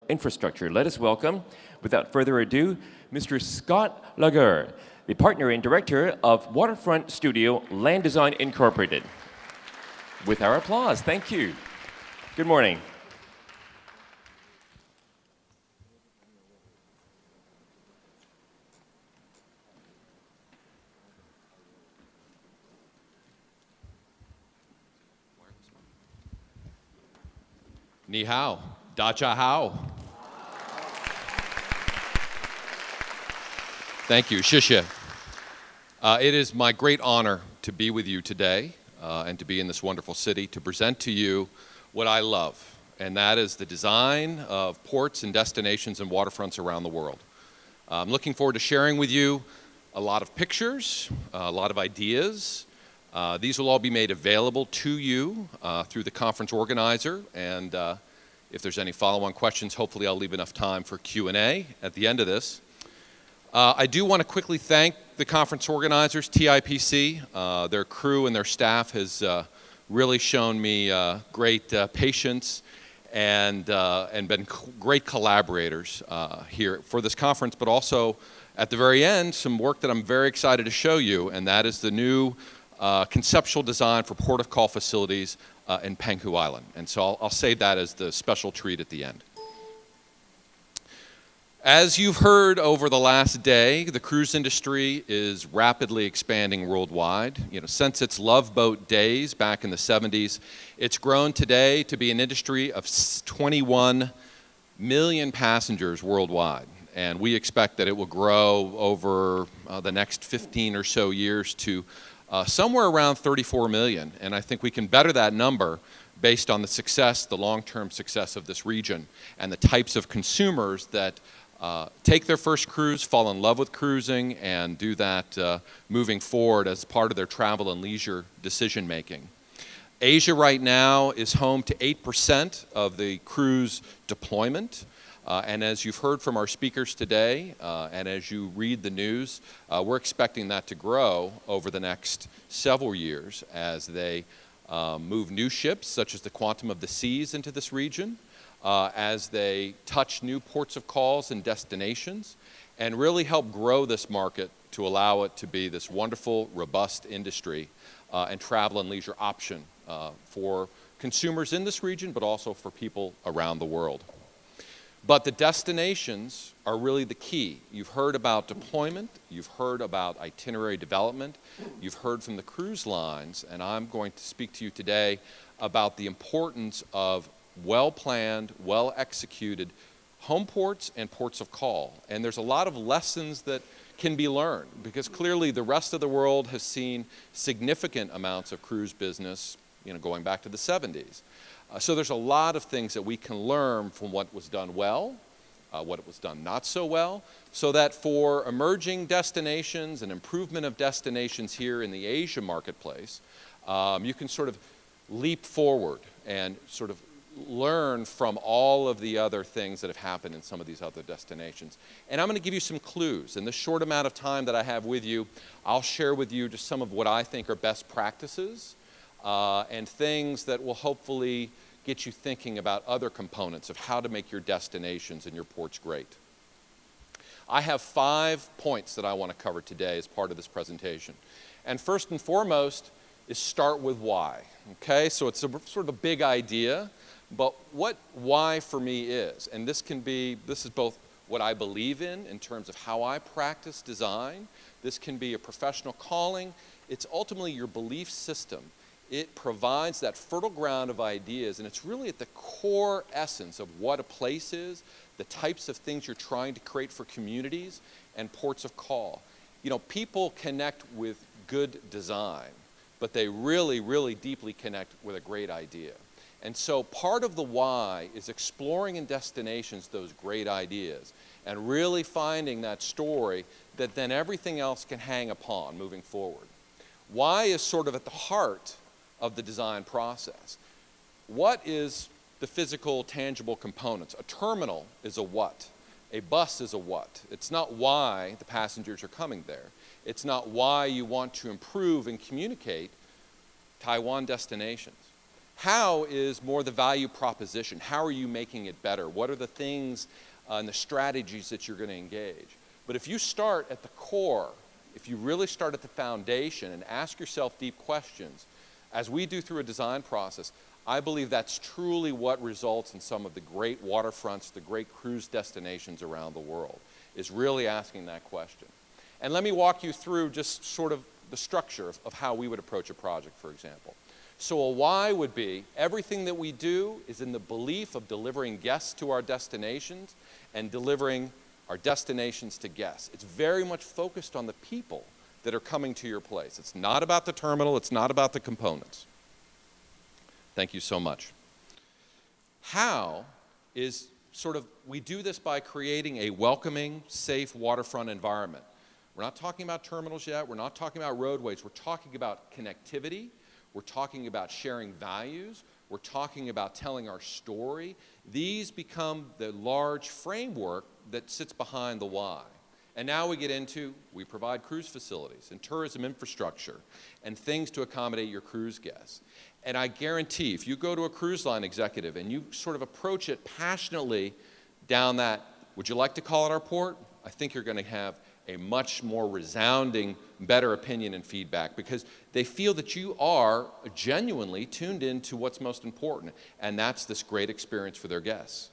Infrastructure. Let us welcome, without further ado, Mr. Scott Laguerre, the partner and director of Waterfront Studio Land Design Incorporated. With our applause, thank you. Good morning. Ni hao, dacha hao. Thank you, shishia. It is my great honor to be with you today and to be in this wonderful city to present to you what I love, and that is the design of ports and destinations and waterfronts around the world. I'm looking forward to sharing with you a lot of pictures, a lot of ideas. These will all be made available to you through the conference organizer, and if there's any follow-on questions, hopefully I'll leave enough time for Q&A at the end of this. I do want to quickly thank the conference organizers, TIPC. Their crew and their staff has really shown me great patience and been great collaborators here for this conference, but also at the very end, some work that I'm very excited to show you, and that is the new conceptual design for port of call facilities in Penghu Island. And so I'll save that as the special treat at the end. As you've heard over the last day, the cruise industry is rapidly expanding worldwide. Since its Love Boat days back in the 70s, it's grown today to be an industry of 21 million passengers worldwide. And we expect that it will grow over the next 15 or so years to somewhere around 34 million. And I think we can better that number based on the success, the long-term success of this region and the types of consumers that take their first cruise, fall in love with cruising, and do that moving forward as part of their travel and leisure decision making. Asia right now is home to 8% of the cruise deployment. And as you've heard from our speakers today, and as you read the news, we're expecting that to grow over the next several years as they move new ships, such as the Quantum of the Seas, into this region, as they touch new ports of calls and destinations, and really help grow this market to allow it to be this wonderful, robust industry and travel and leisure option for consumers in this region, but also for people around the world. But the destinations are really the key. You've heard about deployment, you've heard about itinerary development, you've heard from the cruise lines, and I'm going to speak to you today about the importance of well-planned, well-executed home ports and ports of call. And there's a lot of lessons that can be learned because clearly the rest of the world has seen significant amounts of cruise business, going back to the 70s. So there's a lot of things that we can learn from what was done well, what was done not so well, so that for emerging destinations and improvement of destinations here in the Asia marketplace, you can sort of leap forward and sort of learn from all of the other things that have happened in some of these other destinations. And I'm going to give you some clues. In this short amount of time that I have with you, I'll share with you just some of what I think are best practices and things that will hopefully get you thinking about other components of how to make your destinations and your ports great. I have 5 points that I want to cover today as part of this presentation. And first and foremost is start with why. Okay, so it's sort of a big idea, but what why for me is, and this is both what I believe in terms of how I practice design. This can be a professional calling. It's ultimately your belief system. It provides that fertile ground of ideas, and it's really at the core essence of what a place is, the types of things you're trying to create for communities and ports of call. People connect with good design, but they really, really deeply connect with a great idea. And so part of the why is exploring in destinations those great ideas and really finding that story that then everything else can hang upon moving forward. Why is sort of at the heart of the design process. What is the physical, tangible components? A terminal is a what. A bus is a what. It's not why the passengers are coming there. It's not why you want to improve and communicate Taiwan destinations. How is more the value proposition. How are you making it better? What are the things and the strategies that you're going to engage? But if you start at the core, if you really start at the foundation and ask yourself deep questions, as we do through a design process, I believe that's truly what results in some of the great waterfronts, the great cruise destinations around the world, is really asking that question. And let me walk you through just sort of the structure of how we would approach a project, for example. So a why would be everything that we do is in the belief of delivering guests to our destinations and delivering our destinations to guests. It's very much focused on the people that are coming to your place. It's not about the terminal, it's not about the components. Thank you so much. How is sort of, we do this by creating a welcoming, safe waterfront environment. We're not talking about terminals yet, we're not talking about roadways, we're talking about connectivity, we're talking about sharing values, we're talking about telling our story. These become the large framework that sits behind the why. And now we get into, we provide cruise facilities and tourism infrastructure and things to accommodate your cruise guests. And I guarantee, if you go to a cruise line executive and you sort of approach it passionately down that, would you like to call at our port? I think you're going to have a much more resounding, better opinion and feedback, because they feel that you are genuinely tuned into what's most important, and that's this great experience for their guests.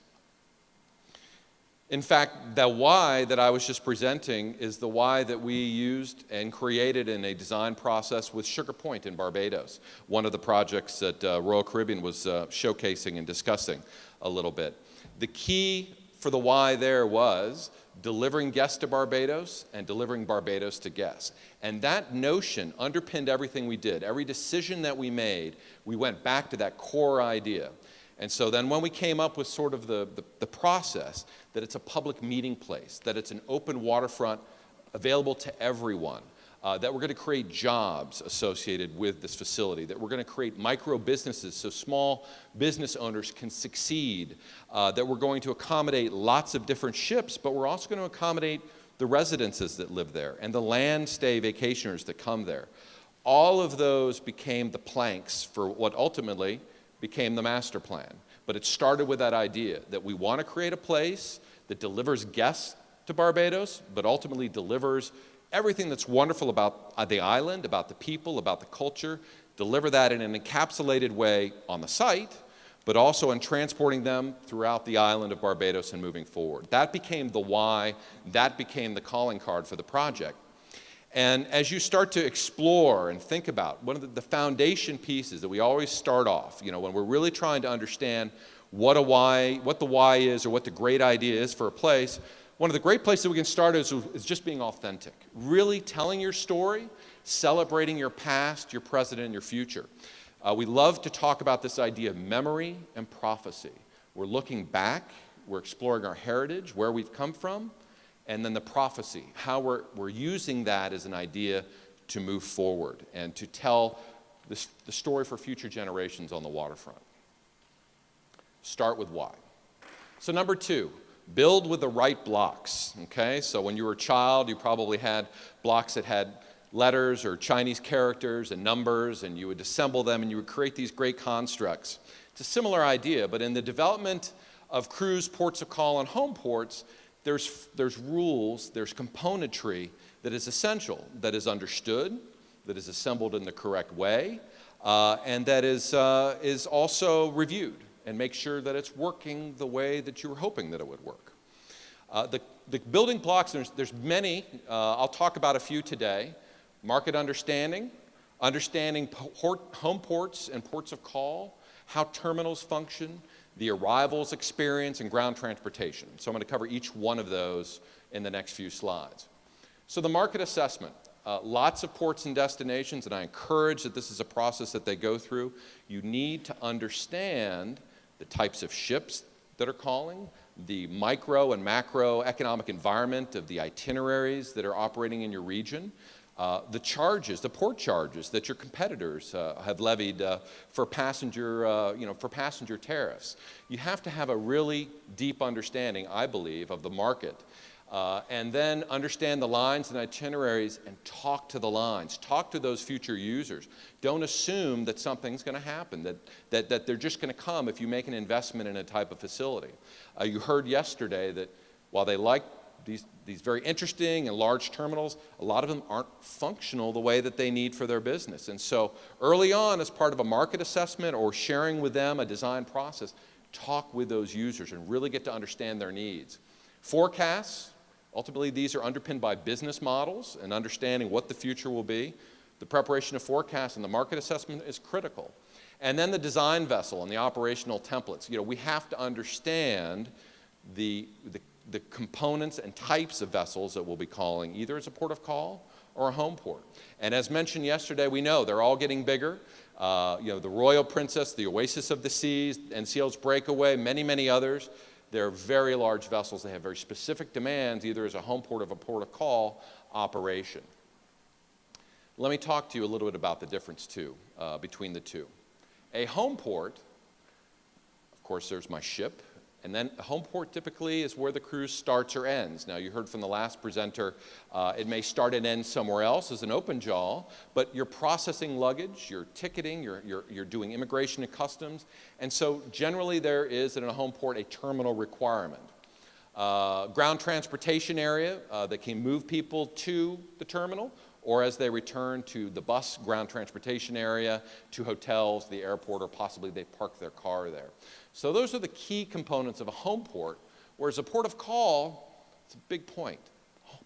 In fact, the why that I was just presenting is the why that we used and created in a design process with Sugar Point in Barbados, one of the projects that Royal Caribbean was showcasing and discussing a little bit. The key for the why there was delivering guests to Barbados and delivering Barbados to guests. And that notion underpinned everything we did. Every decision that we made, we went back to that core idea. And so then when we came up with sort of the process, that it's a public meeting place, that it's an open waterfront available to everyone, that we're going to create jobs associated with this facility, that we're going to create micro businesses so small business owners can succeed, that we're going to accommodate lots of different ships, but we're also going to accommodate the residences that live there and the land stay vacationers that come there. All of those became the planks for what ultimately became the master plan. But it started with that idea that we want to create a place that delivers guests to Barbados, but ultimately delivers everything that's wonderful about the island, about the people, about the culture, deliver that in an encapsulated way on the site, but also in transporting them throughout the island of Barbados and moving forward. That became the why, that became the calling card for the project. And as you start to explore and think about, one of the foundation pieces that we always start off, when we're really trying to understand what the why is or what the great idea is for a place, one of the great places that we can start is just being authentic. Really telling your story, celebrating your past, your present, and your future. We love to talk about this idea of memory and prophecy. We're looking back, we're exploring our heritage, where we've come from, and then the prophecy, how we're using that as an idea to move forward and to tell the story for future generations on the waterfront. Start with why. So number 2, build with the right blocks, okay? So when you were a child, you probably had blocks that had letters or Chinese characters and numbers, and you would assemble them and you would create these great constructs. It's a similar idea, but in the development of cruise ports of call and home ports, there's rules, there's componentry that is essential, that is understood, that is assembled in the correct way, and that is also reviewed and make sure that it's working the way that you were hoping that it would work. The building blocks, there's many. I'll talk about a few today. Market understanding, understanding home ports and ports of call, how terminals function, the arrivals experience, and ground transportation. So I'm going to cover each one of those in the next few slides. So the market assessment. Lots of ports and destinations, and I encourage that this is a process that they go through. You need to understand the types of ships that are calling, the micro and macro economic environment of the itineraries that are operating in your region, the charges, the port charges that your competitors have levied for passenger tariffs. You have to have a really deep understanding, I believe, of the market And then understand the lines and itineraries and talk to the lines. Talk to those future users. Don't assume that something's going to happen, that they're just going to come if you make an investment in a type of facility. You heard yesterday that while they like these very interesting and large terminals, a lot of them aren't functional the way that they need for their business. And so early on, as part of a market assessment or sharing with them a design process, talk with those users and really get to understand their needs. Forecasts. Ultimately, these are underpinned by business models and understanding what the future will be. The preparation of forecasts and the market assessment is critical. And then the design vessel and the operational templates. You know, we have to understand the components and types of vessels that we'll be calling, either as a port of call or a home port. And as mentioned yesterday, we know they're all getting bigger. You know, the Royal Princess, the Oasis of the Seas, NCL's Breakaway, many, many others. They're very large vessels. They have very specific demands, either as a home port or a port of call operation. Let me talk to you a little bit about the difference, too, between the two. A home port, of course, there's my ship. And then a home port typically is where the cruise starts or ends. Now, you heard from the last presenter, it may start and end somewhere else as an open jaw, but you're processing luggage, you're ticketing, you're doing immigration and customs. And so generally there is in a home port a terminal requirement. Ground transportation area that can move people to the terminal, or as they return to the bus ground transportation area, to hotels, the airport, or possibly they park their car there. So those are the key components of a home port, whereas a port of call, it's a big point.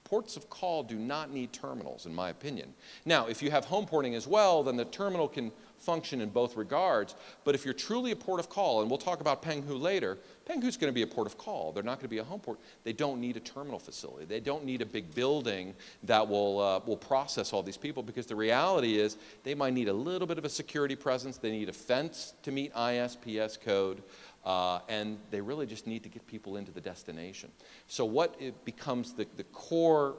Ports of call do not need terminals, in my opinion. Now, if you have home porting as well, then the terminal can function in both regards. But if you're truly a port of call, and we'll talk about Penghu later, Penghu's going to be a port of call. They're not going to be a home port. They don't need a terminal facility. They don't need a big building that will process all these people, because the reality is they might need a little bit of a security presence. They need a fence to meet ISPS code. And they really just need to get people into the destination. So what it becomes the core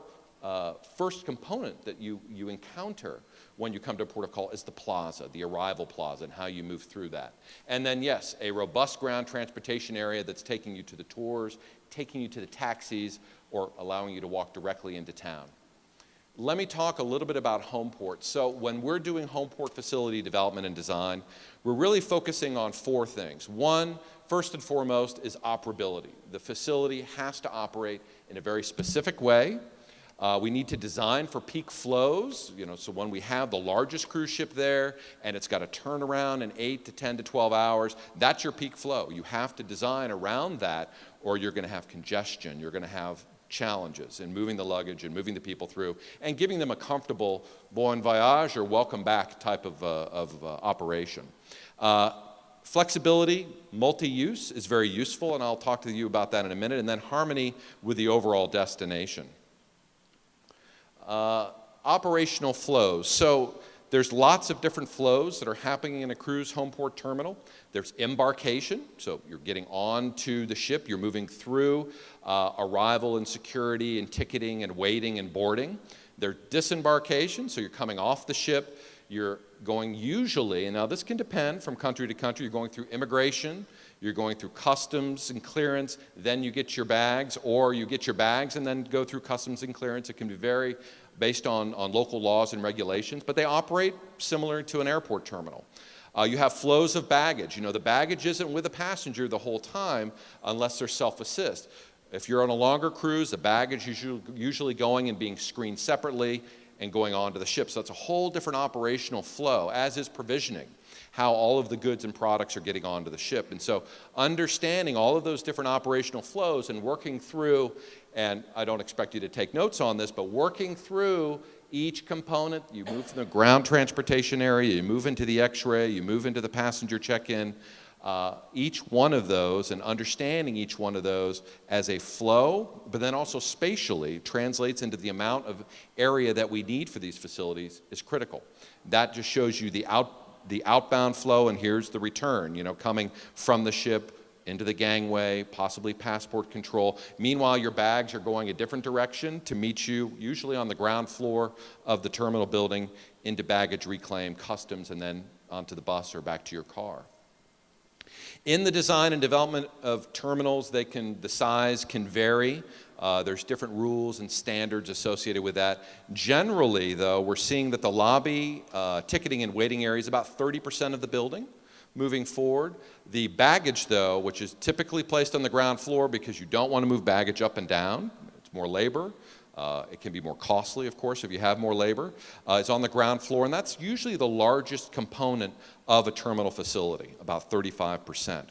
first component that you encounter when you come to a port of call is the plaza, the arrival plaza, and how you move through that. And then, yes, a robust ground transportation area that's taking you to the tours, taking you to the taxis, or allowing you to walk directly into town. Let me talk a little bit about home ports. So when we're doing home port facility development and design, we're really focusing on four things. One, first and foremost, is operability. The facility has to operate in a very specific way. We need to design for peak flows, so when we have the largest cruise ship there and it's got a turnaround in 8 to 10 to 12 hours, that's your peak flow. You have to design around that, or you're going to have congestion. You're going to have challenges in moving the luggage and moving the people through and giving them a comfortable bon voyage or welcome back type of operation. Flexibility, multi-use is very useful, and I'll talk to you about that in a minute, and then harmony with the overall destination. Operational flows. So there's lots of different flows that are happening in a cruise home port terminal. There's embarkation, so you're getting onto the ship, you're moving through arrival and security and ticketing and waiting and boarding. There's disembarkation, so you're coming off the ship, you're going usually, and now this can depend from country to country, you're going through immigration, you're going through customs and clearance, then you get your bags, or you get your bags and then go through customs and clearance. It can be very based on local laws and regulations, but they operate similar to an airport terminal. You have flows of baggage. The baggage isn't with a passenger the whole time unless they're self-assist. If you're on a longer cruise, the baggage is usually going and being screened separately and going onto the ship. So that's a whole different operational flow, as is provisioning, how all of the goods and products are getting onto the ship. And so understanding all of those different operational flows and working through, and I don't expect you to take notes on this, but working through each component. You move from the ground transportation area, you move into the X-ray, you move into the passenger check-in. Each one of those, and understanding each one of those as a flow, but then also spatially translates into the amount of area that we need for these facilities is critical. That just shows you the outbound flow, and here's the return, coming from the ship into the gangway, possibly passport control. Meanwhile, your bags are going a different direction to meet you, usually on the ground floor of the terminal building, into baggage reclaim, customs, and then onto the bus or back to your car. In the design and development of terminals, the size can vary. There's different rules and standards associated with that. Generally, though, we're seeing that the lobby, ticketing and waiting area is about 30% of the building moving forward. The baggage, though, which is typically placed on the ground floor because you don't want to move baggage up and down, it's more labor. It can be more costly, of course, if you have more labor. It's on the ground floor, and that's usually the largest component of a terminal facility, about 35%.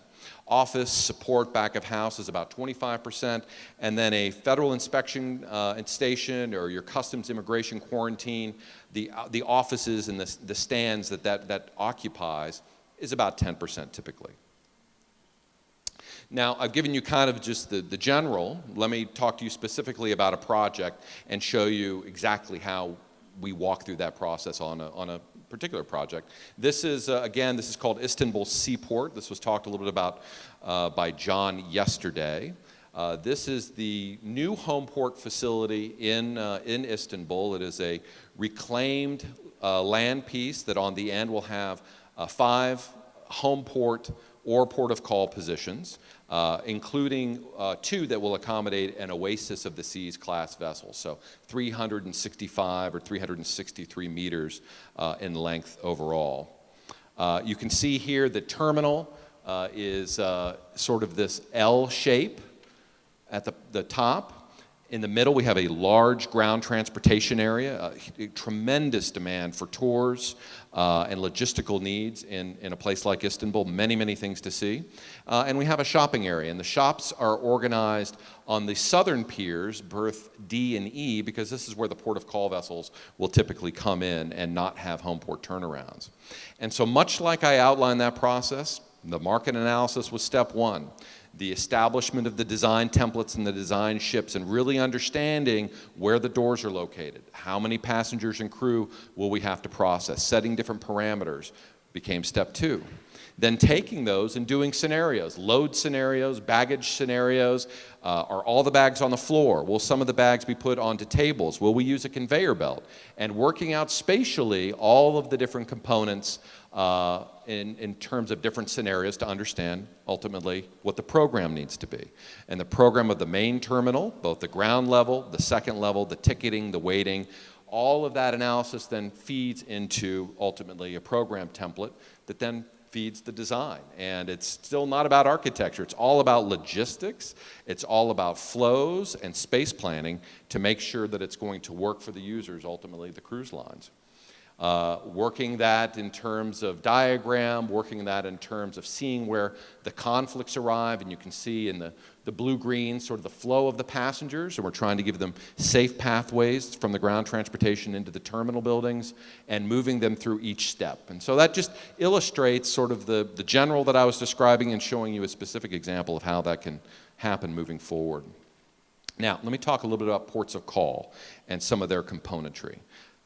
Office, support, back of house is about 25%, and then a federal inspection station or your customs immigration quarantine, the offices and the stands that occupies is about 10% typically. Now, I've given you kind of just the general. Let me talk to you specifically about a project and show you exactly how we walk through that process on a particular project. This is, again, this is called Istanbul Seaport. This was talked a little bit about by John yesterday. This is the new home port facility in Istanbul. It is a reclaimed land piece that on the end will have 5 home port or port of call positions, including 2 that will accommodate an Oasis of the Seas class vessel, so 365 or 363 meters in length overall. You can see here the terminal is sort of this L shape at the top. In the middle, we have a large ground transportation area, a tremendous demand for tours and logistical needs in a place like Istanbul, many things to see. And we have a shopping area, and the shops are organized on the southern piers, berth D and E, because this is where the port of call vessels will typically come in and not have home port turnarounds. And so much like I outlined that process, the market analysis was step 1. The establishment of the design templates and the design ships and really understanding where the doors are located, how many passengers and crew will we have to process, setting different parameters became step 2. Then taking those and doing scenarios, load scenarios, baggage scenarios. Are all the bags on the floor? Will some of the bags be put onto tables? Will we use a conveyor belt? And working out spatially all of the different components in terms of different scenarios to understand ultimately what the program needs to be. And the program of the main terminal, both the ground level, the second level, the ticketing, the waiting, all of that analysis then feeds into ultimately a program template that then feeds the design. And it's still not about architecture. It's all about logistics. It's all about flows and space planning to make sure that it's going to work for the users, ultimately the cruise lines. Working that in terms of diagram, working that in terms of seeing where the conflicts arrive, and you can see in the blue-green sort of the flow of the passengers, and we're trying to give them safe pathways from the ground transportation into the terminal buildings and moving them through each step. And so that just illustrates sort of the general that I was describing and showing you a specific example of how that can happen moving forward. Now, let me talk a little bit about ports of call and some of their componentry.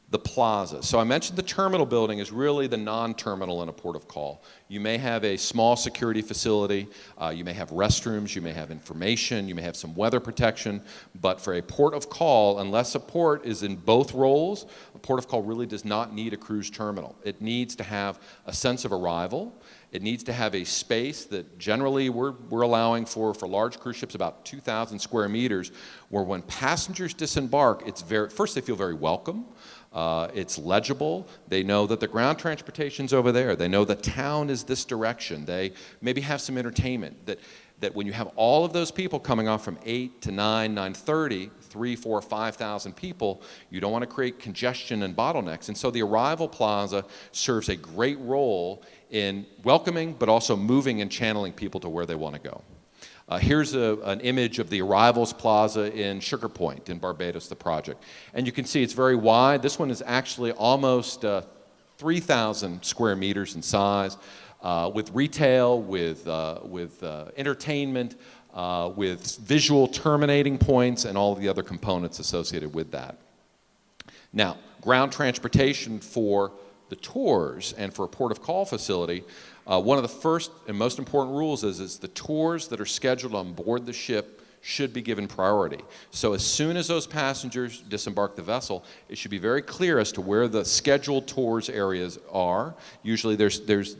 The plaza. So I mentioned the terminal building is really the non-terminal in a port of call. You may have a small security facility, you may have restrooms, you may have information, you may have some weather protection, but for a port of call, unless a port is in both roles, a port of call really does not need a cruise terminal. It needs to have a sense of arrival. It needs to have a space that generally we're allowing for large cruise ships about 2,000 square meters, where when passengers disembark, first they feel very welcome. It's legible. They know that the ground transportation's over there. They know the town is this direction. They maybe have some entertainment. That when you have all of those people coming off from 8 to 9, 9:30, 3, 4, 5,000 people, you don't want to create congestion and bottlenecks. And so the arrival plaza serves a great role in welcoming, but also moving and channeling people to where they want to go. Here's an image of the Arrivals Plaza in Sugar Point in Barbados, the project. And you can see it's very wide. This one is actually almost 3,000 square meters in size, with retail, with entertainment, with visual terminating points, and all of the other components associated with that. Now, ground transportation for the tours and for a port of call facility, one of the first and most important rules is the tours that are scheduled on board the ship should be given priority. So as soon as those passengers disembark the vessel, it should be very clear as to where the scheduled tours areas are. Usually there's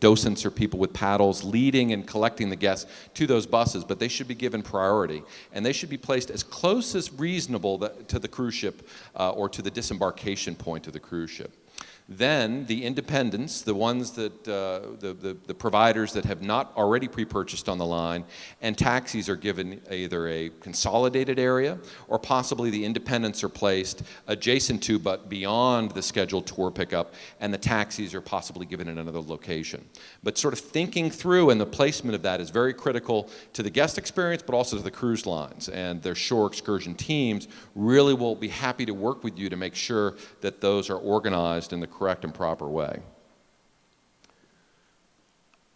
docents or people with paddles leading and collecting the guests to those buses, but they should be given priority. And they should be placed as close as reasonable to the cruise ship or to the disembarkation point of the cruise ship. Then the independents, the ones that, the providers that have not already pre-purchased on the line, and taxis are given either a consolidated area or possibly the independents are placed adjacent to but beyond the scheduled tour pickup, and the taxis are possibly given in another location. But sort of thinking through and the placement of that is very critical to the guest experience but also to the cruise lines, and their shore excursion teams really will be happy to work with you to make sure that those are organized in the correct and proper way.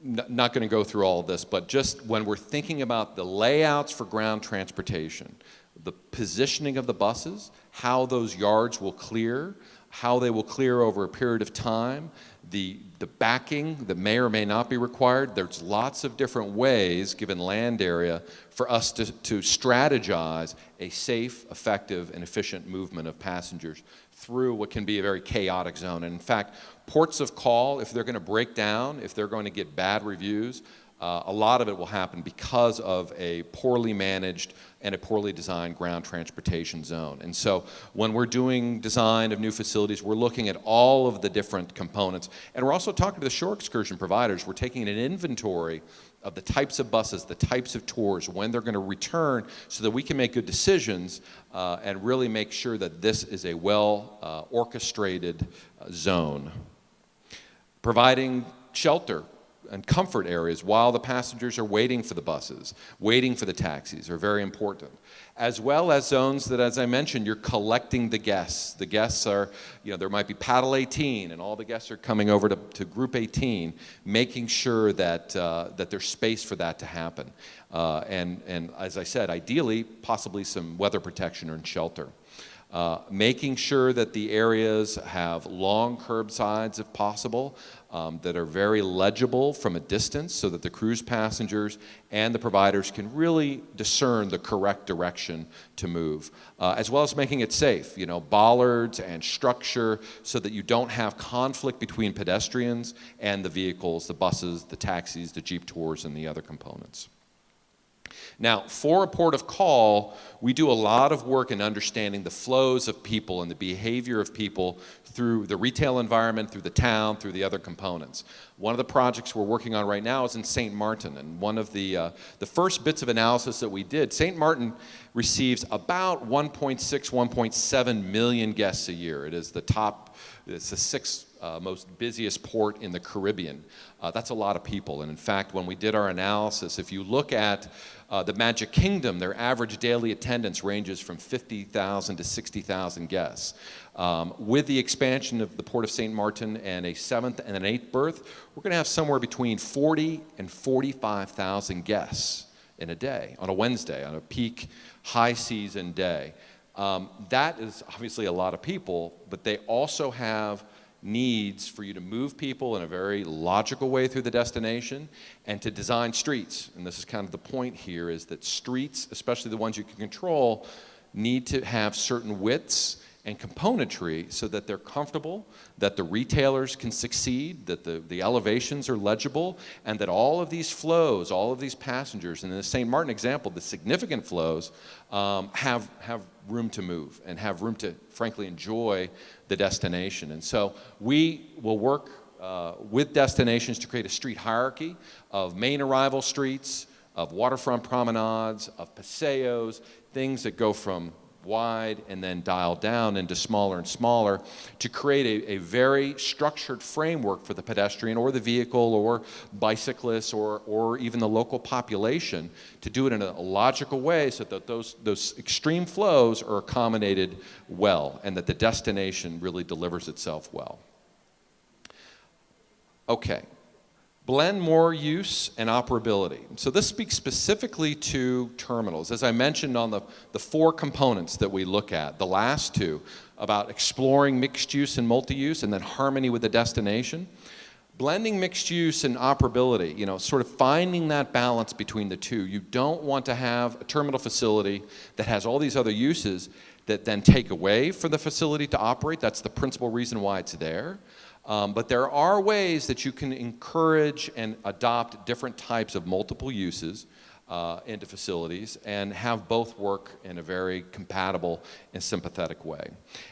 Not going to go through all of this, but just when we're thinking about the layouts for ground transportation, the positioning of the buses, how those yards will clear, how they will clear over a period of time, the backing that may or may not be required. There's lots of different ways, given land area, for us to strategize a safe, effective, and efficient movement of passengers through what can be a very chaotic zone. And in fact, ports of call, if they're going to break down, if they're going to get bad reviews, a lot of it will happen because of a poorly managed and a poorly designed ground transportation zone. And so when we're doing design of new facilities, we're looking at all of the different components. And we're also talking to the shore excursion providers. We're taking an inventory of the types of buses, the types of tours, when they're going to return, so that we can make good decisions and really make sure that this is a well orchestrated zone. Providing shelter and comfort areas while the passengers are waiting for the buses, waiting for the taxis are very important. As well as zones that, as I mentioned, you're collecting the guests. The guests are, there might be paddle 18 and all the guests are coming over to group 18, making sure that, that there's space for that to happen. And as I said, ideally, possibly some weather protection or shelter. Making sure that the areas have long curbsides if possible, that are very legible from a distance so that the cruise passengers and the providers can really discern the correct direction to move, as well as making it safe, bollards and structure so that you don't have conflict between pedestrians and the vehicles, the buses, the taxis, the Jeep tours, and the other components. Now, for a port of call, we do a lot of work in understanding the flows of people and the behavior of people through the retail environment, through the town, through the other components. One of the projects we're working on right now is in St. Martin, and one of the first bits of analysis that we did, St. Martin receives about 1.6, 1.7 million guests a year. It is it's the sixth most busiest port in the Caribbean. That's a lot of people, and in fact, when we did our analysis, if you look at the Magic Kingdom, their average daily attendance ranges from 50,000 to 60,000 guests. With the expansion of the Port of St. Martin and a 7th and an 8th berth, we're going to have somewhere between 40 and 45,000 guests in a day, on a Wednesday, on a peak high season day. That is obviously a lot of people, but they also have needs for you to move people in a very logical way through the destination and to design streets. And this is kind of the point here, is that streets, especially the ones you can control, need to have certain widths and componentry so that they're comfortable, that the retailers can succeed, that the elevations are legible, and that all of these flows, all of these passengers, and in the St. Martin example, the significant flows, have room to move and have room to, frankly, enjoy the destination. And so we will work with destinations to create a street hierarchy of main arrival streets, of waterfront promenades, of paseos, things that go from wide and then dial down into smaller and smaller to create a very structured framework for the pedestrian or the vehicle or bicyclists or even the local population to do it in a logical way so that those extreme flows are accommodated well and that the destination really delivers itself well. Okay. Blend more use and operability. So this speaks specifically to terminals. As I mentioned on the four components that we look at, the last two, about exploring mixed use and multi-use and then harmony with the destination, blending mixed use and operability, sort of finding that balance between the two. You don't want to have a terminal facility that has all these other uses that then take away from the facility to operate. That's the principal reason why it's there. But there are ways that you can encourage and adopt different types of multiple uses into facilities and have both work in a very compatible and sympathetic way.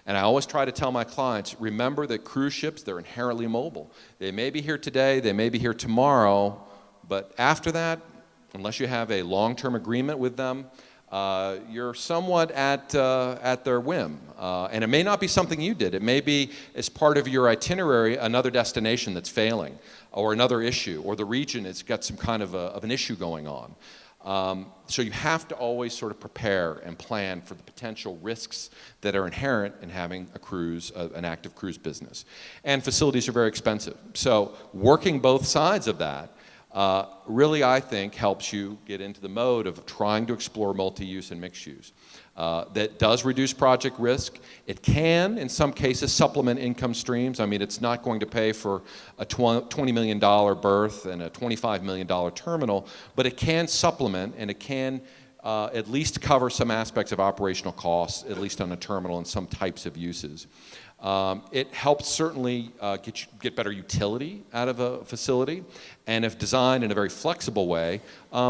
And I always try to tell my clients, remember that cruise ships, they're inherently mobile. They may be here today, they may be here tomorrow, but after that, unless you have a long-term agreement with them, you're somewhat at their whim. And it may not be something you did. It may be as part of your itinerary another destination that's failing, or another issue, or the region has got some kind of an issue going on. So you have to always sort of prepare and plan for the potential risks that are inherent in having a cruise, an active cruise business. And facilities are very expensive. So working both sides of that really, I think, helps you get into the mode of trying to explore multi-use and mixed use. That does reduce project risk. It can, in some cases, supplement income streams. I mean, it's not going to pay for a $20 million berth and a $25 million terminal, but it can supplement, and it can at least cover some aspects of operational costs, at least on a terminal and some types of uses. It helps certainly get better utility out of a facility, and if designed in a very flexible way,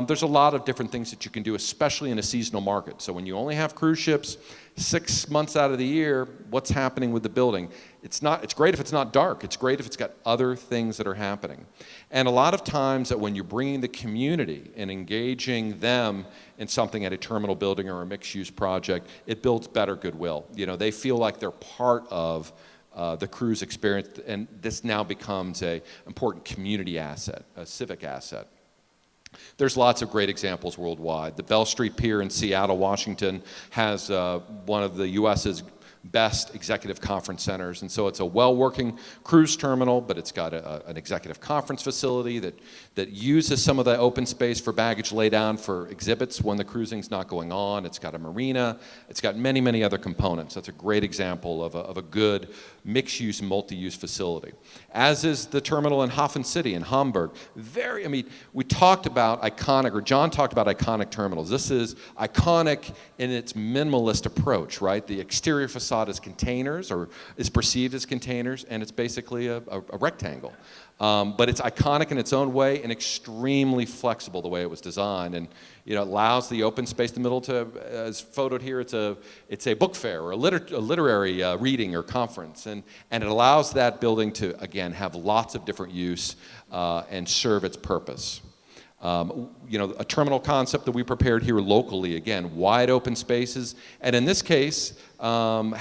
there's a lot of different things that you can do, especially in a seasonal market. So when you only have cruise ships 6 months out of the year, what's happening with the building? It's great if it's not dark. It's great if it's got other things that are happening. And a lot of times that when you're bringing the community and engaging them in something at a terminal building or a mixed-use project, it builds better goodwill. They feel like they're part of the cruise experience, and this now becomes an important community asset, a civic asset. There's lots of great examples worldwide. The Bell Street Pier in Seattle, Washington has one of the U.S.'s best executive conference centers, and so it's a well-working cruise terminal, but it's got an executive conference facility that uses some of the open space for baggage laydown for exhibits when the cruising's not going on. It's got a marina. It's got many, many other components. That's a great example of a good mixed-use, multi-use facility. As is the terminal in Hafen City in Hamburg. We talked about iconic, or John talked about iconic terminals. This is iconic in its minimalist approach, right? The exterior facade is containers, or is perceived as containers, and it's basically a rectangle. But it's iconic in its own way and extremely flexible the way it was designed, and it allows the open space in the middle to, as photoed here, it's a book fair or a literary reading or conference, and it allows that building to, again, have lots of different use and serve its purpose. A terminal concept that we prepared here locally, again, wide open spaces, and in this case, in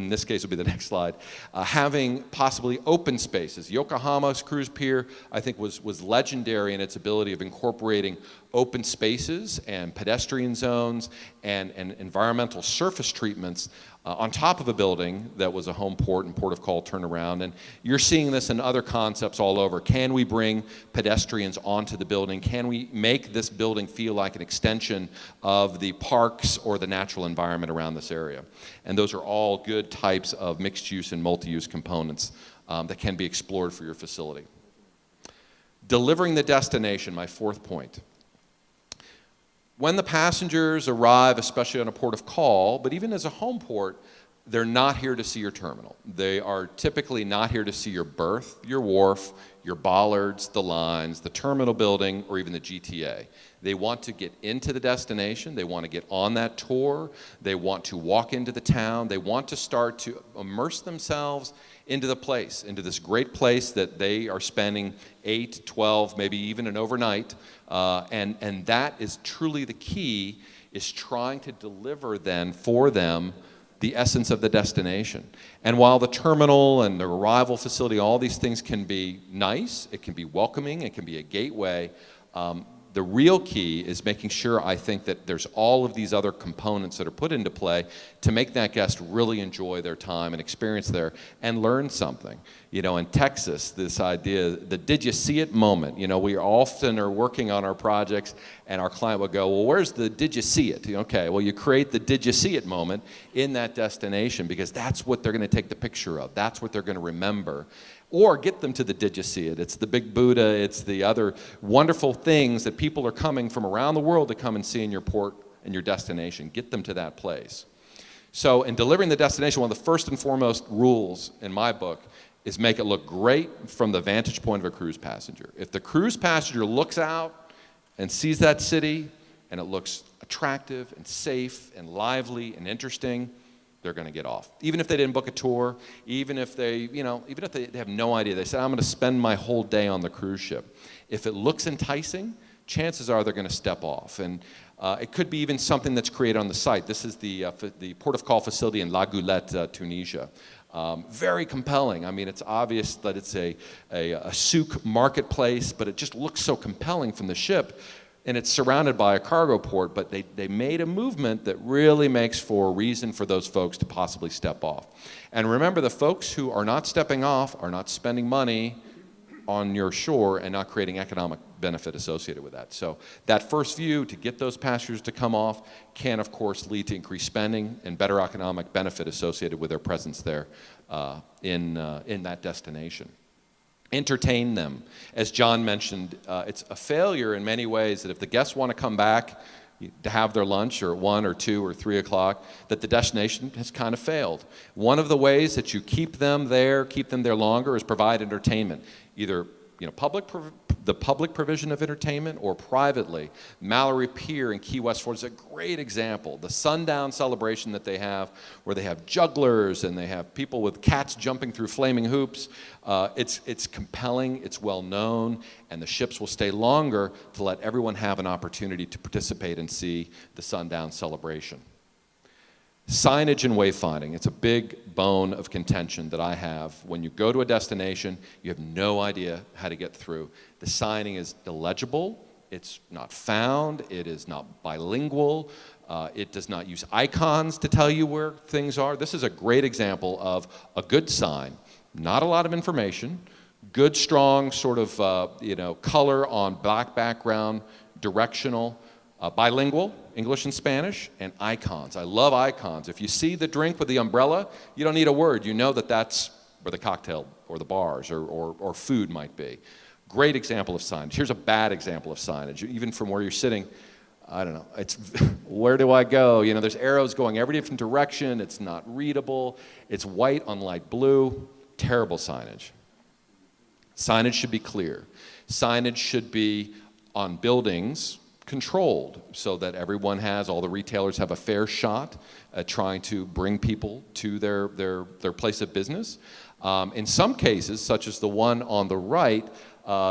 this case, will be the next slide, having possibly open spaces. Yokohama's cruise pier, I think, was legendary in its ability of incorporating open spaces and pedestrian zones and environmental surface treatments on top of a building that was a home port and port of call turnaround. And you're seeing this in other concepts all over. Can we bring pedestrians onto the building? Can we make this building feel like an extension of the parks or the natural environment around this area? And those are all good types of mixed-use and multi-use components that can be explored for your facility. Delivering the destination, my fourth point. When the passengers arrive, especially on a port of call, but even as a home port, they're not here to see your terminal. They are typically not here to see your berth, your wharf, your bollards, the lines, the terminal building, or even the GTA. They want to get into the destination. They want to get on that tour. They want to walk into the town. They want to start to immerse themselves into the place, into this great place that they are spending 8, 12, maybe even an overnight. And that is truly the key, is trying to deliver then for them the essence of the destination. And while the terminal and the arrival facility, all these things can be nice, it can be welcoming, it can be a gateway, the real key is making sure, I think, that there's all of these other components that are put into play to make that guest really enjoy their time and experience there and learn something. In Texas, this idea, the did you see it moment, we often are working on our projects and our client will go, well, where's the did you see it? Okay, well, you create the did you see it moment in that destination because that's what they're going to take the picture of. That's what they're going to remember. Or get them to the Did You See It? It's the Big Buddha, it's the other wonderful things that people are coming from around the world to come and see in your port and your destination. Get them to that place. So in delivering the destination, one of the first and foremost rules in my book is make it look great from the vantage point of a cruise passenger. If the cruise passenger looks out and sees that city and it looks attractive and safe and lively and interesting, they're going to get off. Even if they didn't book a tour, even if they have no idea, they say, I'm going to spend my whole day on the cruise ship. If it looks enticing, chances are they're going to step off. And it could be even something that's created on the site. This is the port of call facility in La Goulette, Tunisia. Very compelling. I mean, it's obvious that it's a souk marketplace, but it just looks so compelling from the ship. And it's surrounded by a cargo port, but they made a movement that really makes for a reason for those folks to possibly step off. And remember, the folks who are not stepping off are not spending money on your shore and not creating economic benefit associated with that. So that first view to get those passengers to come off can, of course, lead to increased spending and better economic benefit associated with their presence there in that destination. Entertain them. As John mentioned, it's a failure in many ways that if the guests want to come back to have their lunch or at 1 or 2 or 3 o'clock, that the destination has kind of failed. One of the ways that you keep them there longer is provide entertainment, either the public provision of entertainment or privately. Mallory Pier in Key West, Florida is a great example. The sundown celebration that they have, where they have jugglers and they have people with cats jumping through flaming hoops. It's compelling, it's well known, and the ships will stay longer to let everyone have an opportunity to participate and see the sundown celebration. Signage and wayfinding, it's a big bone of contention that I have. When you go to a destination, you have no idea how to get through. The signing is illegible, it's not found, it is not bilingual, it does not use icons to tell you where things are. This is a great example of a good sign. Not a lot of information, good strong sort of color on black background, directional, bilingual, English and Spanish, and icons. I love icons. If you see the drink with the umbrella, you don't need a word. You know that that's where the cocktail or the bars or food might be. Great example of signage. Here's a bad example of signage. Even from where you're sitting, I don't know, it's where do I go? You know, there's arrows going every different direction. It's not readable. It's white on light blue. Terrible signage. Signage should be clear. Signage should be on buildings controlled so that all the retailers have a fair shot at trying to bring people to their place of business. In some cases, such as the one on the right,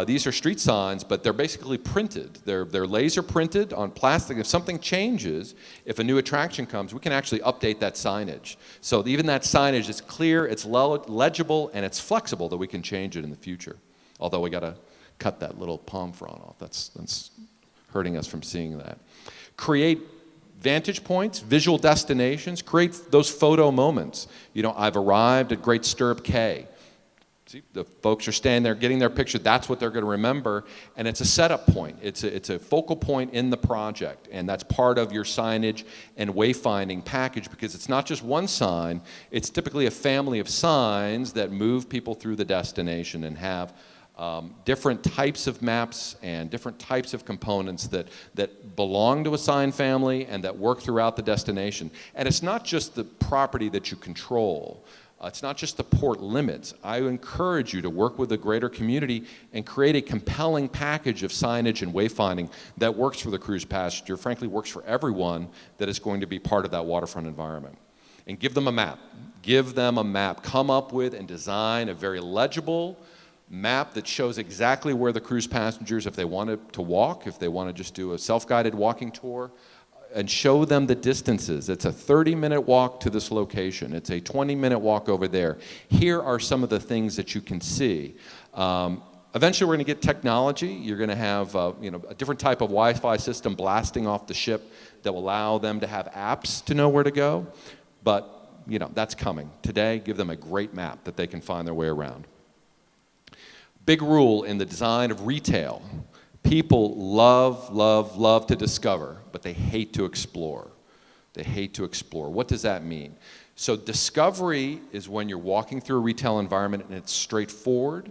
these are street signs, but they're basically printed. They're laser printed on plastic. If something changes, if a new attraction comes, we can actually update that signage. So even that signage is clear, it's legible, and it's flexible that we can change it in the future. Although we got to cut that little palm frond off. That's hurting us from seeing that. Create vantage points, visual destinations, create those photo moments. You know, I've arrived at Great Stirrup Cay. See, the folks are standing there getting their picture. That's what they're going to remember, and it's a setup point. It's a focal point in the project, and that's part of your signage and wayfinding package because it's not just one sign. It's typically a family of signs that move people through the destination and have different types of maps and different types of components that belong to a sign family and that work throughout the destination. And it's not just the property that you control. It's not just the port limits. I encourage you to work with the greater community and create a compelling package of signage and wayfinding that works for the cruise passenger, frankly works for everyone that is going to be part of that waterfront environment. And give them a map. Give them a map. Come up with and design a very legible map that shows exactly where the cruise passengers, if they wanted to walk, if they want to just do a self-guided walking tour, and show them the distances. It's a 30-minute walk to this location. It's a 20-minute walk over there. Here are some of the things that you can see. Eventually, we're going to get technology. You're going to have a different type of Wi-Fi system blasting off the ship that will allow them to have apps to know where to go. But that's coming. Today, give them a great map that they can find their way around. Big rule in the design of retail. People love to discover, but they hate to explore. They hate to explore. What does that mean? So discovery is when you're walking through a retail environment and it's straightforward,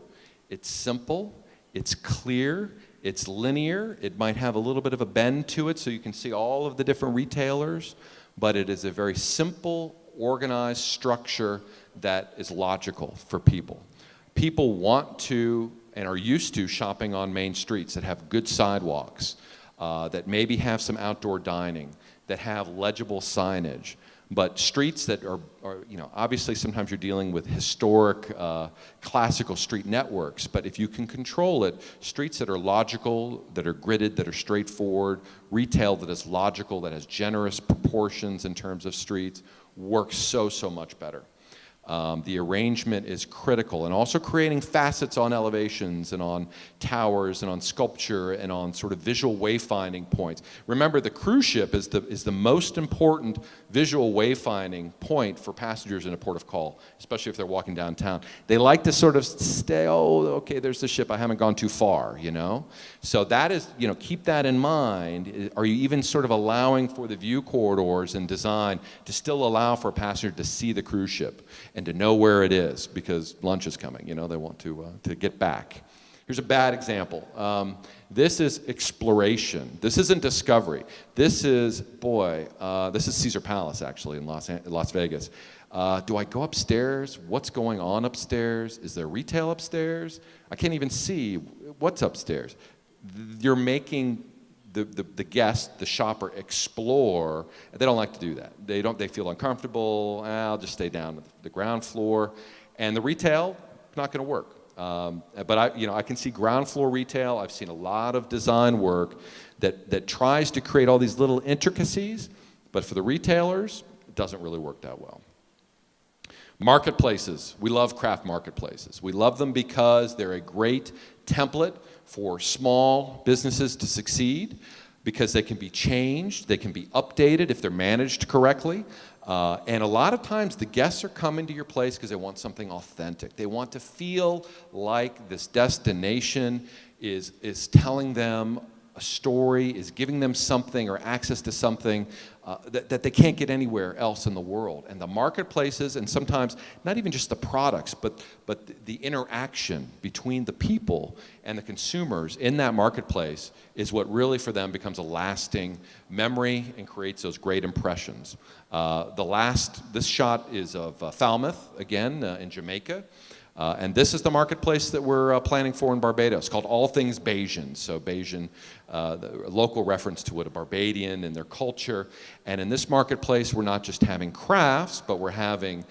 it's simple, it's clear, it's linear. It might have a little bit of a bend to it so you can see all of the different retailers, but it is a very simple, organized structure that is logical for people. People want to and are used to shopping on main streets that have good sidewalks, that maybe have some outdoor dining, that have legible signage. But streets that are obviously sometimes you're dealing with historic, classical street networks, but if you can control it, streets that are logical, that are gridded, that are straightforward, retail that is logical, that has generous proportions in terms of streets, works so much better. The arrangement is critical, and also creating facets on elevations and on towers and on sculpture and on sort of visual wayfinding points. Remember, the cruise ship is the most important visual wayfinding point for passengers in a port of call, especially if they're walking downtown. They like to sort of stay, oh, okay, there's the ship, I haven't gone too far, you know? So that is, keep that in mind. Are you even sort of allowing for the view corridors and design to still allow for a passenger to see the cruise ship and to know where it is, because lunch is coming, they want to get back. Here's a bad example. This is exploration. This isn't discovery. This is, this is Caesar Palace, actually, in Las Vegas. Do I go upstairs? What's going on upstairs? Is there retail upstairs? I can't even see what's upstairs. You're making the guest, the shopper, explore. They don't like to do that. They feel uncomfortable. I'll just stay down at the ground floor. And the retail, not going to work. But I can see ground floor retail. I've seen a lot of design work that tries to create all these little intricacies, but for the retailers, it doesn't really work that well. Marketplaces. We love craft marketplaces. We love them because they're a great template for small businesses to succeed, because they can be changed, they can be updated if they're managed correctly. And a lot of times the guests are coming to your place because they want something authentic. They want to feel like this destination is telling them a story, is giving them something or access to something that they can't get anywhere else in the world. And the marketplaces, and sometimes not even just the products, but the interaction between the people and the consumers in that marketplace is what really for them becomes a lasting memory and creates those great impressions. This shot is of Falmouth, again, in Jamaica. And this is the marketplace that we're planning for in Barbados, called All Things Bajan. So Bajan, a local reference to what a Barbadian and their culture. And in this marketplace, we're not just having crafts, but we're having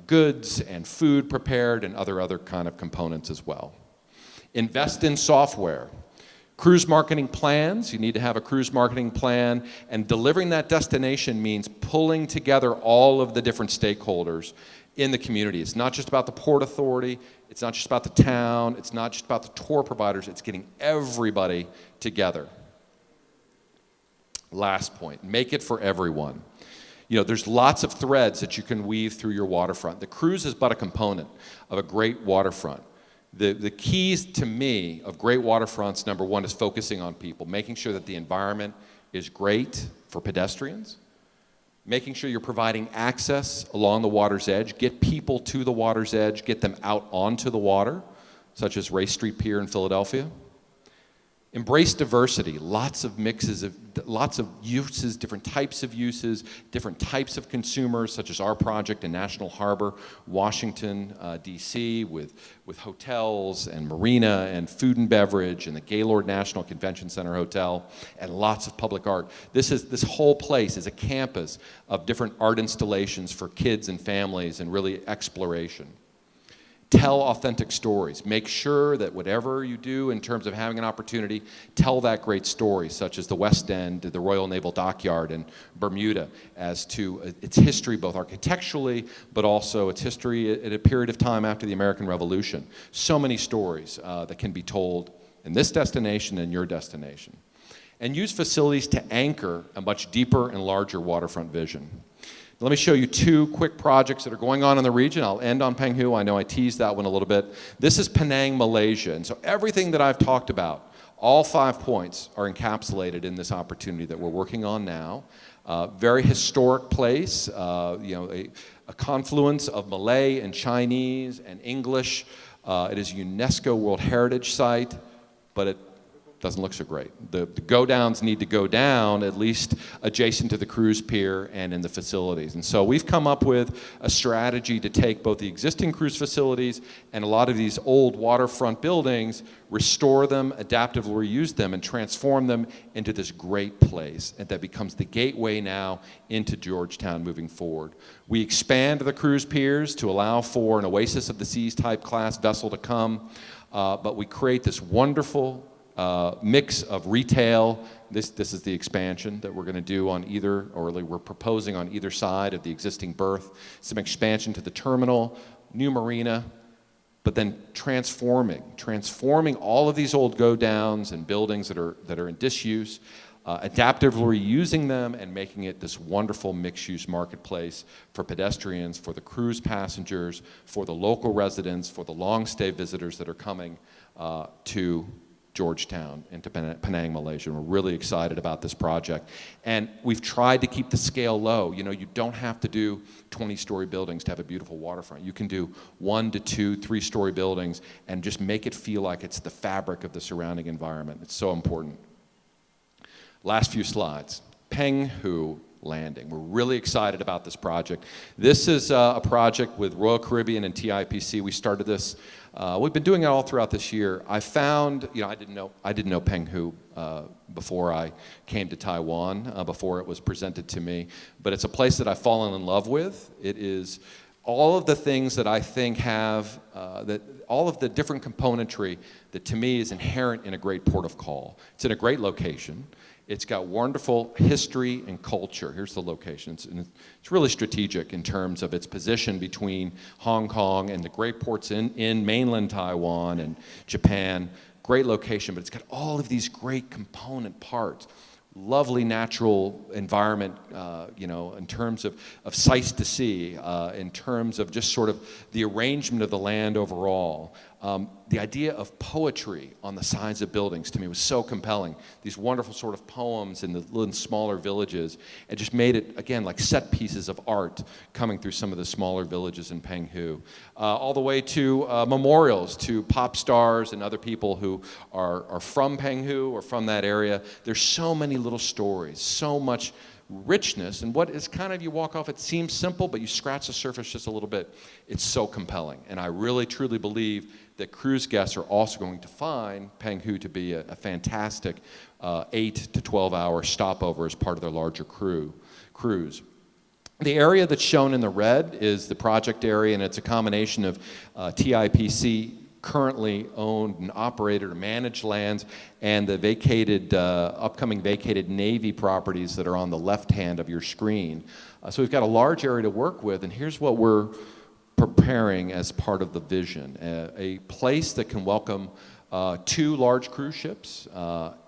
goods and food prepared and other kind of components as well. Invest in software. Cruise marketing plans, you need to have a cruise marketing plan, and delivering that destination means pulling together all of the different stakeholders in the community. It's not just about the Port Authority, it's not just about the town, it's not just about the tour providers, it's getting everybody together. Last point, make it for everyone. There's lots of threads that you can weave through your waterfront. The cruise is but a component of a great waterfront. The keys to me of great waterfronts, number one, is focusing on people, making sure that the environment is great for pedestrians, making sure you're providing access along the water's edge, get people to the water's edge, get them out onto the water, such as Race Street Pier in Philadelphia. Embrace diversity, lots of mixes, lots of uses, different types of consumers, such as our project in National Harbor, Washington, D.C., with hotels and marina and food and beverage and the Gaylord National Convention Center Hotel and lots of public art. This whole place is a campus of different art installations for kids and families and really exploration. Tell authentic stories. Make sure that whatever you do in terms of having an opportunity, tell that great story, such as the West End, the Royal Naval Dockyard in Bermuda, as to its history, both architecturally, but also its history at a period of time after the American Revolution. So many stories that can be told in this destination and your destination. And use facilities to anchor a much deeper and larger waterfront vision. Let me show you two quick projects that are going on in the region. I'll end on Penghu. I know I teased that one a little bit. This is Penang, Malaysia. And so everything that I've talked about, All 5 points are encapsulated in this opportunity that we're working on now. Very historic place, a confluence of Malay and Chinese and English. It is a UNESCO World Heritage Site, but it doesn't look so great. The go-downs need to go down at least adjacent to the cruise pier and in the facilities. And so we've come up with a strategy to take both the existing cruise facilities and a lot of these old waterfront buildings, restore them, adaptively reuse them, and transform them into this great place. And that becomes the gateway now into Georgetown moving forward. We expand the cruise piers to allow for an Oasis of the Seas type class vessel to come, but we create this wonderful mix of retail. This is the expansion that we're going to do on either, or we're proposing on either side of the existing berth. Some expansion to the terminal, new marina, but then transforming all of these old go-downs and buildings that are in disuse, adaptively reusing them and making it this wonderful mixed-use marketplace for pedestrians, for the cruise passengers, for the local residents, for the long-stay visitors that are coming to Georgetown and to Penang, Malaysia. We're really excited about this project. And we've tried to keep the scale low. You know, you don't have to do 20-story buildings to have a beautiful waterfront. You can do 1 to 2, 3-story buildings and just make it feel like it's the fabric of the surrounding environment. It's so important. Last few slides. Penghu Landing. We're really excited about this project. This is a project with Royal Caribbean and TIPC. We started this. We've been doing it all throughout this year. I found, I didn't know Penghu before I came to Taiwan, before it was presented to me. But it's a place that I've fallen in love with. It is all of the things that I think have, all of the different componentry that to me is inherent in a great port of call. It's in a great location. It's got wonderful history and culture. Here's the location. It's really strategic in terms of its position between Hong Kong and the great ports in mainland Taiwan and Japan. Great location, but it's got all of these great component parts. Lovely natural environment, in terms of sights to see, in terms of just sort of the arrangement of the land overall. The idea of poetry on the sides of buildings to me was so compelling. These wonderful sort of poems in the little smaller villages. It just made it, again, like set pieces of art coming through some of the smaller villages in Penghu. All the way to memorials to pop stars and other people who are from Penghu or from that area. There's so many little stories, so much richness, and what is kind of, you walk off, it seems simple, but you scratch the surface just a little bit, it's so compelling. And I really, truly believe that cruise guests are also going to find Penghu to be a fantastic 8 to 12-hour stopover as part of their larger cruise. The area that's shown in the red is the project area, and it's a combination of TIPC currently owned and operated or managed lands and the vacated, upcoming vacated Navy properties that are on the left hand of your screen. So we've got a large area to work with, and here's what we're preparing as part of the vision. A place that can welcome 2 large cruise ships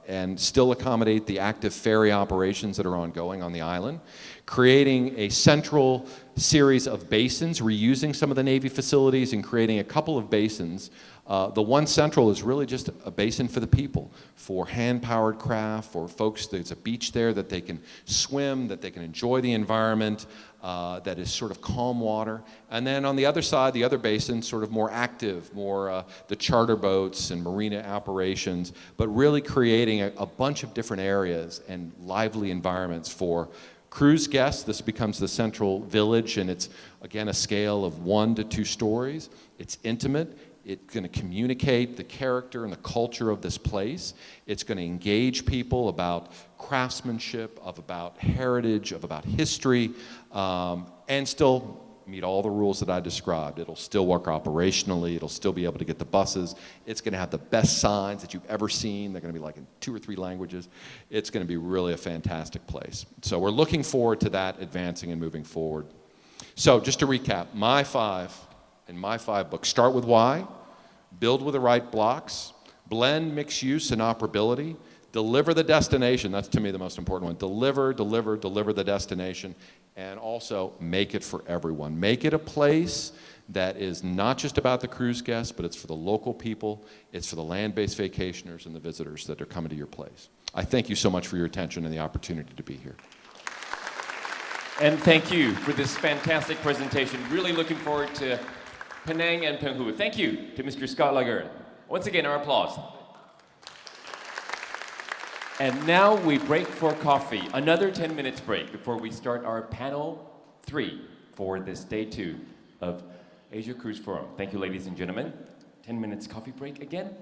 and still accommodate the active ferry operations that are ongoing on the island, creating a central series of basins, reusing some of the Navy facilities and creating a couple of basins. The one central is really just a basin for the people, for hand-powered craft, for folks. There's a beach there that they can swim, that they can enjoy the environment, that is sort of calm water. And then on the other side, the other basin, sort of more active, more the charter boats and marina operations, but really creating a bunch of different areas and lively environments for cruise guests. This becomes the central village, and it's, again, a scale of 1 to 2 stories. It's intimate. It's going to communicate the character and the culture of this place. It's going to engage people about craftsmanship, about heritage, about history, and still meet all the rules that I described. It'll still work operationally. It'll still be able to get the buses. It's going to have the best signs that you've ever seen. They're going to be like in 2 or 3 languages. It's going to be really a fantastic place. So we're looking forward to that advancing and moving forward. So just to recap, my 5 books. Start with why, build with the right blocks, blend mixed use and operability, Deliver the destination. That's, to me, the most important one. Deliver the destination, and also make it for everyone. Make it a place that is not just about the cruise guests, but it's for the local people, it's for the land-based vacationers and the visitors that are coming to your place. I thank you so much for your attention and the opportunity to be here. And thank you for this fantastic presentation. Really looking forward to Penang and Penghu. Thank you to Mr. Scott Lagarde. Once again, our applause. And now we break for coffee. Another 10 minutes break before we start our panel 3 for this day 2 of Asia Cruise Forum. Thank you, ladies and gentlemen. 10 minutes coffee break again.